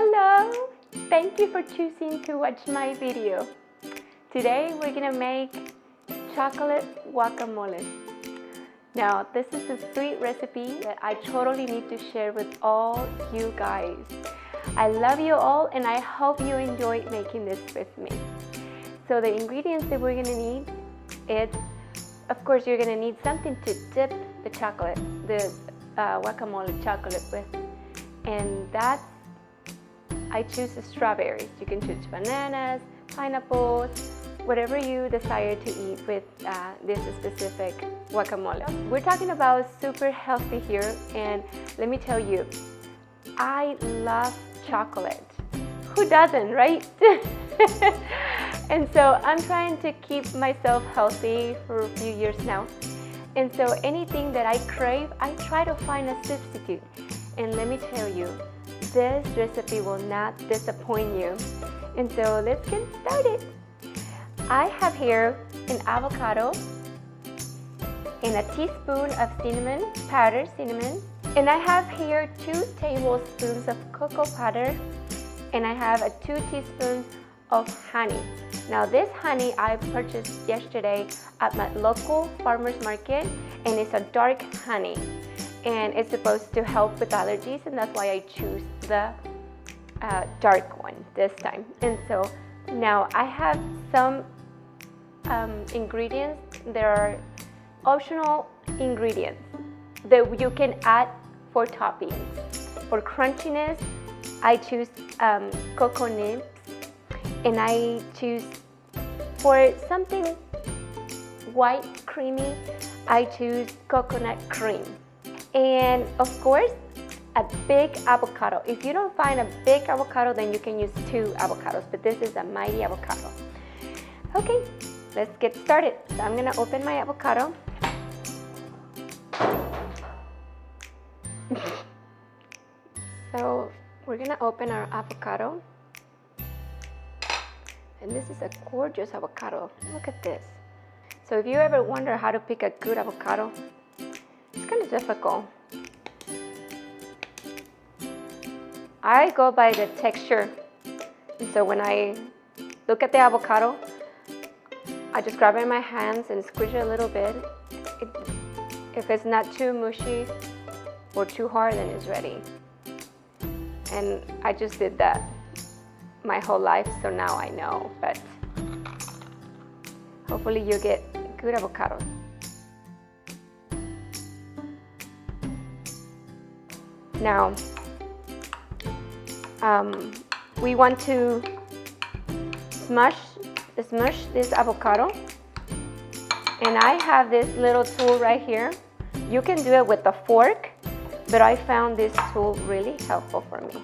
Hello! Thank you for choosing to watch my video. Today we're gonna make chocolate guacamole. Now this is a sweet recipe that I totally need to share with all you guys. I love you all and I hope you enjoy making this with me. So the ingredients that we're gonna need is, of course, you're gonna need something to dip the chocolate, the guacamole chocolate with, and that's, I choose strawberries. You can choose bananas, pineapples, whatever you desire to eat with this specific guacamole. We're talking about super healthy here, and let me tell you, I love chocolate. Who doesn't, right? And so I'm trying to keep myself healthy for a few years now. And so anything that I crave, I try to find a substitute. And let me tell you, this recipe will not disappoint you. And so let's get started. I have here an avocado and a teaspoon of cinnamon, powdered cinnamon. And I have here 2 tablespoons of cocoa powder, and I have 2 teaspoons of honey. Now this honey I purchased yesterday at my local farmer's market, and it's a dark honey. And it's supposed to help with allergies, and that's why I choose the dark one this time. And so now I have some ingredients. There are optional ingredients that you can add for toppings. For crunchiness, I choose cocoa nibs, and I choose, for something white creamy, I choose coconut cream. And of course, a big avocado. If you don't find a big avocado, then you can use 2 avocados, but this is a mighty avocado. Okay, let's get started. So I'm gonna open my avocado. So we're gonna open our avocado. And this is a gorgeous avocado. Look at this. So if you ever wonder how to pick a good avocado, it's kind of difficult. I go by the texture. And so when I look at the avocado, I just grab it in my hands and squish it a little bit. If it's not too mushy or too hard, then it's ready. And I just did that my whole life, so now I know. But hopefully you get good avocados. Now, we want to smush this avocado, and I have this little tool right here. You can do it with a fork, but I found this tool really helpful for me.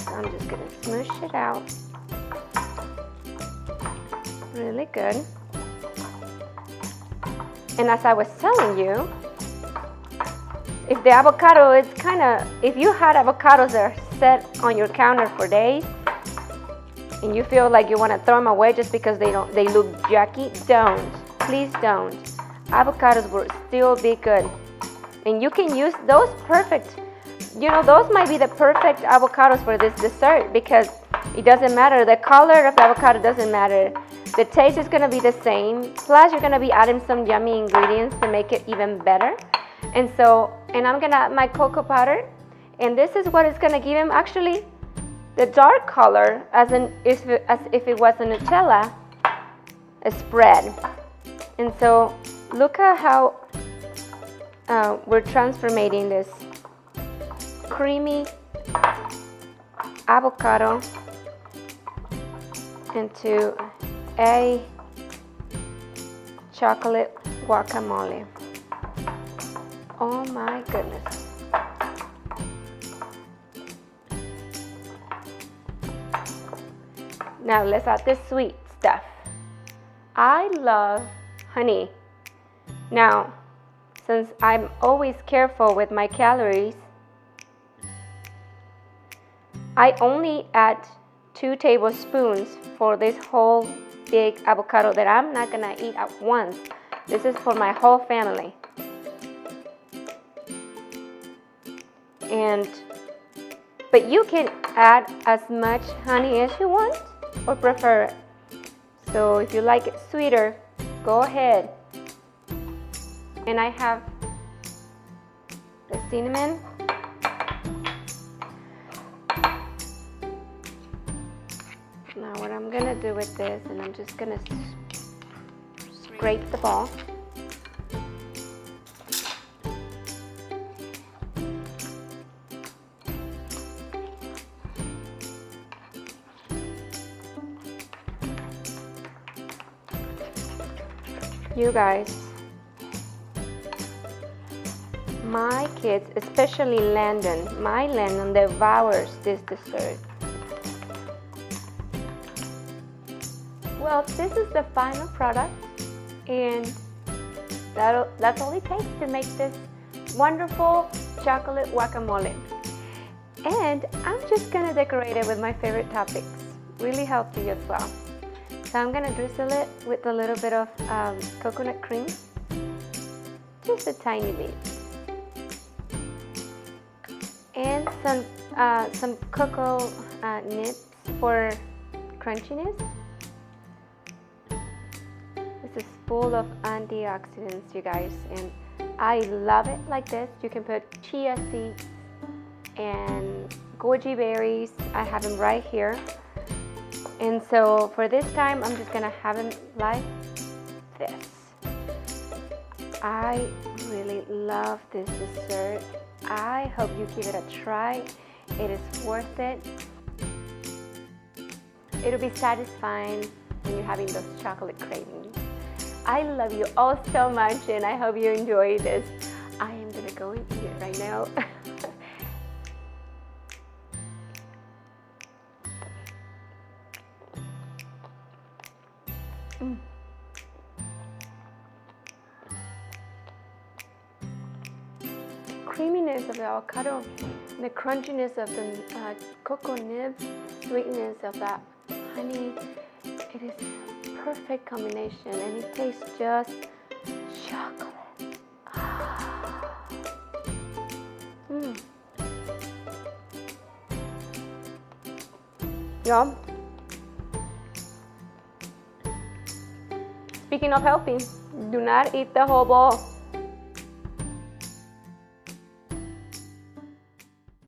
So I'm just gonna smush it out really good. And as I was telling you, if the avocado is if you had avocados that are set on your counter for days and you feel like you want to throw them away just because they look yucky, don't. Please don't. Avocados will still be good. And you can use those perfect. You know, those might be the perfect avocados for this dessert because it doesn't matter. The color of the avocado doesn't matter. The taste is going to be the same. Plus, you're going to be adding some yummy ingredients to make it even better. And I'm gonna add my cocoa powder, and this is what is gonna give him actually the dark color, as if it was a Nutella spread. And so look at how we're transforming this creamy avocado into a chocolate guacamole. Oh my goodness. Now let's add the sweet stuff. I love honey. Now, since I'm always careful with my calories, I only add 2 tablespoons for this whole big avocado that I'm not gonna eat at once. This is for my whole family. And But you can add as much honey as you want or prefer it. So if you like it sweeter, go ahead. And I have the cinnamon. Now what I'm gonna do with this, and I'm just gonna scrape the ball. You guys, my kids, especially Landon, my Landon devours this dessert. Well, this is the final product, and that's all it takes to make this wonderful chocolate guacamole. And I'm just gonna decorate it with my favorite toppings, really healthy as well. So I'm gonna drizzle it with a little bit of coconut cream, just a tiny bit, and some cocoa nibs for crunchiness. This is full of antioxidants, you guys, and I love it like this. You can put chia seeds and goji berries. I have them right here. And so for this time, I'm just gonna have them like this. I really love this dessert. I hope you give it a try. It is worth it. It'll be satisfying when you're having those chocolate cravings. I love you all so much, and I hope you enjoy this. I am gonna go and eat it right now. Creaminess of the avocado, the crunchiness of the cocoa nibs, sweetness of that honey. It is a perfect combination, and it tastes just chocolate. Yum. Speaking of healthy, do not eat the whole bowl.